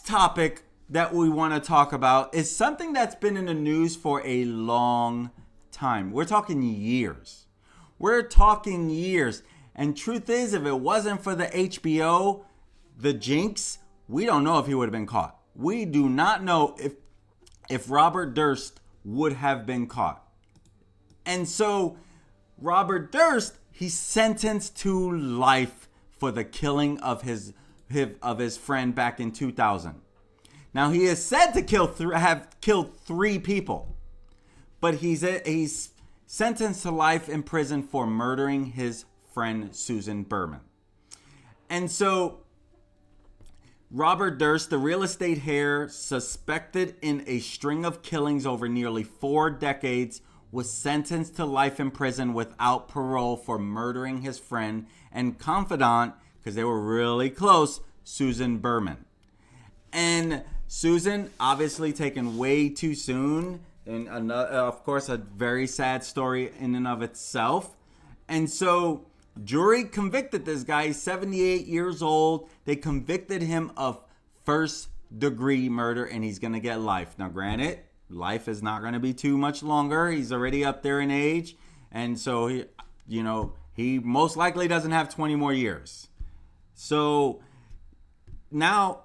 topic that we want to talk about is something that's been in the news for a long time. We're talking years. We're talking years. And truth is, if it wasn't for the HBO, the Jinx, we don't know if he would have been caught. We do not know if Robert Durst would have been caught. And so Robert Durst, he's sentenced to life for the killing of his friend back in 2000. Now he is said to have killed 3 people, but he's sentenced to life in prison for murdering his friend Susan Berman. And so Robert Durst, the real estate heir, suspected in a string of killings over nearly 4 decades, was sentenced to life in prison without parole for murdering his friend and confidant, because they were really close, Susan Berman. And Susan, obviously taken way too soon, and of course a very sad story in and of itself. And so jury convicted this guy. He's 78 years old. They convicted him of first-degree murder, and he's going to get life. Now, granted, life is not going to be too much longer. He's already up there in age, and so he most likely doesn't have 20 more years. So now,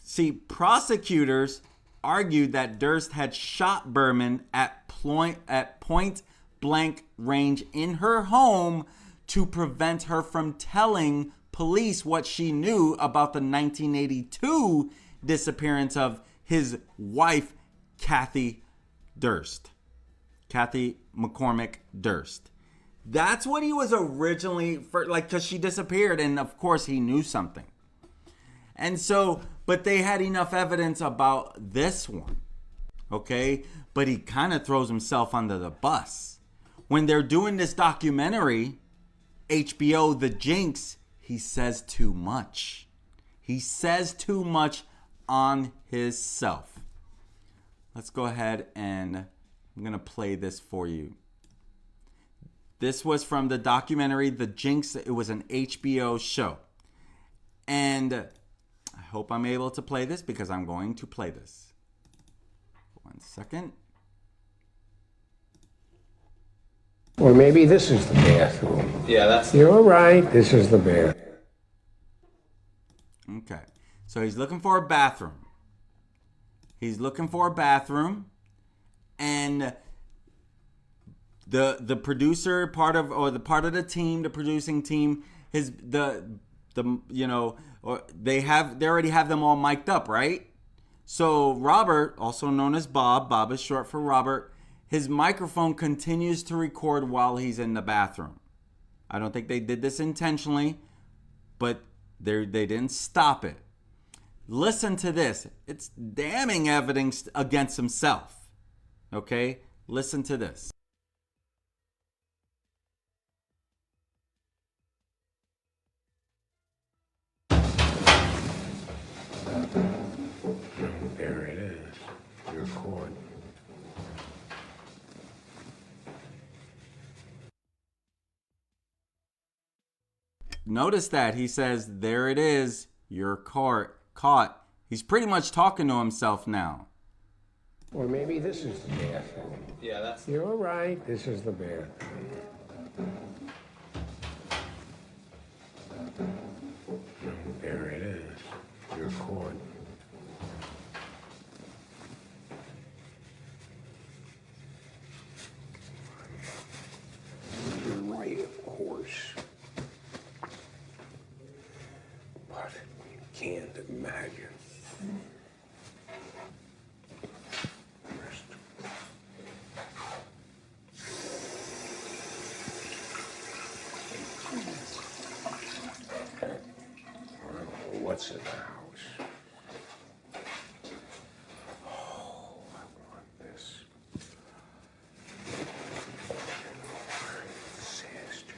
see, prosecutors argued that Durst had shot Berman at point blank range in her home to prevent her from telling police what she knew about the 1982 disappearance of his wife, Kathy McCormick Durst. That's what he was originally because she disappeared, and of course he knew something. And so, but they had enough evidence about this one, okay? But he kind of throws himself under the bus. When they're doing this documentary, HBO, The Jinx, he says too much. He says too much on himself. Let's go ahead and I'm going to play this for you. This was from the documentary, The Jinx. It was an HBO show. And I hope I'm able to play this because I'm going to play this. 1 second. Or maybe this is the bathroom. Yeah, that's... You're right, this is the bathroom. Okay, so he's looking for a bathroom. And the producer, part of the team, the producing team, they already have them all mic'd up, right? So Robert, also known as Bob is short for Robert, his microphone continues to record while he's in the bathroom. I don't think they did this intentionally, but they didn't stop it. Listen to this. It's damning evidence against himself. Okay? Listen to this. There it is. You're caught. Notice that he says, there it is, you're caught. He's pretty much talking to himself now. Or maybe this is the bathroom. Yeah, that's... You're right, this is the bathroom. There it is. You're caught. You're right, of course. But you can't imagine. What's in the house? Oh, I want this. Disaster.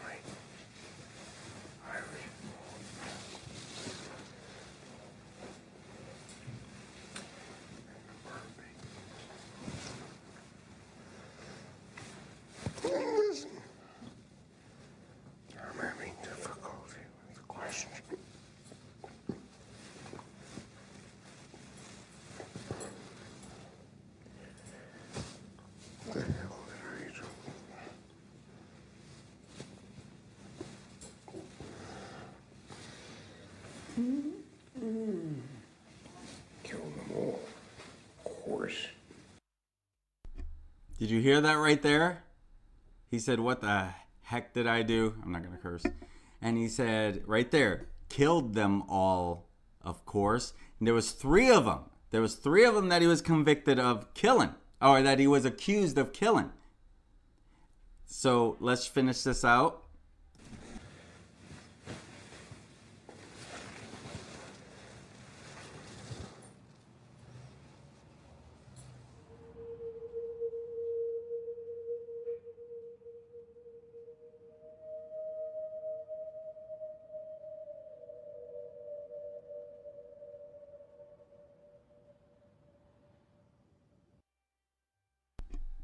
Right. Kill them all. Of course. Did you hear that right there? He said, what the heck did I do? I'm not going to curse. And he said, right there, killed them all, of course. And there was 3 of them. There was 3 of them that he was convicted of killing, or that he was accused of killing. So let's finish this out.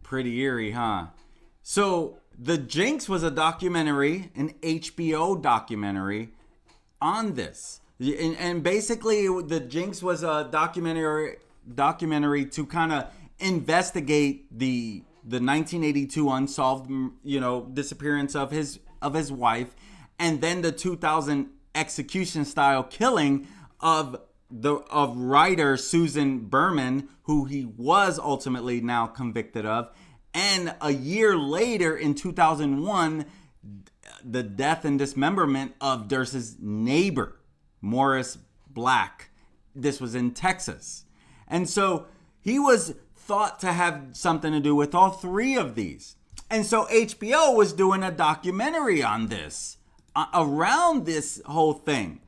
Pretty eerie, huh? So the Jinx was a documentary, an HBO documentary on this. And basically the Jinx was a documentary to kind of investigate the 1982 unsolved, disappearance of his wife, and then the 2000 execution style killing of writer Susan Berman, who he was ultimately now convicted of. And a year later, in 2001, the death and dismemberment of Durst's neighbor, Morris Black. This was in Texas. And so he was thought to have something to do with all 3 of these. And so HBO was doing a documentary on this, around this whole thing.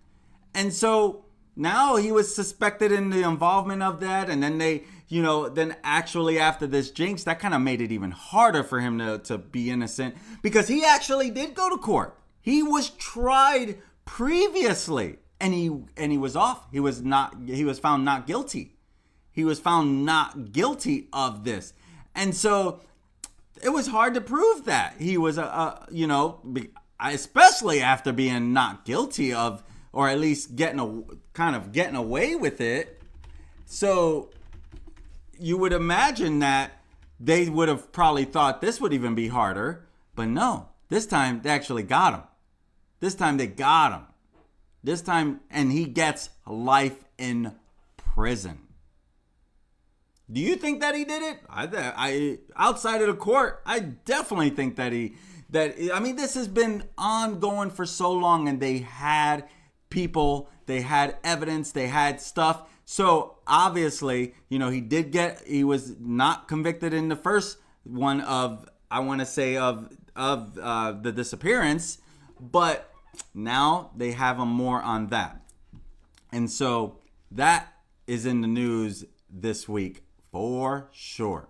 And so now he was suspected in the involvement of that. And then then actually after this Jinx, that kind of made it even harder for him to be innocent, because he actually did go to court. He was tried previously and he was off. He was found not guilty. He was found not guilty of this. And so it was hard to prove that he was especially after being not guilty of, or at least getting away with it. So you would imagine that they would have probably thought this would even be harder, but no, this time they actually got him. This time they got him. This time, and he gets life in prison. Do you think that he did it? I outside of the court, I definitely think this has been ongoing for so long, and they had people, they had evidence, they had stuff. So obviously, he was not convicted in the first one of, I want to say of the disappearance, but now they have him more on that. And so that is in the news this week for sure.